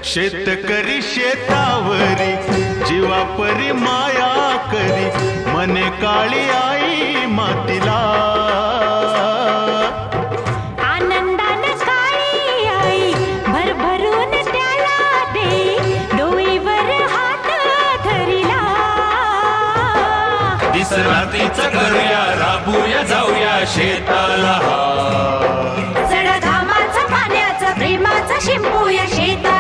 शेतकरी शेतावरी जीवापरी माया करी, मने काळी आई मातीला. आनंदानं काळी आई भरभरून त्याला दे, डोईवर हात धरिला. दिसरातीचं करूया, राबूया जाऊया शेताला. जड घामाचं पाण्याचं प्रेमाचं शिंपूया शेता.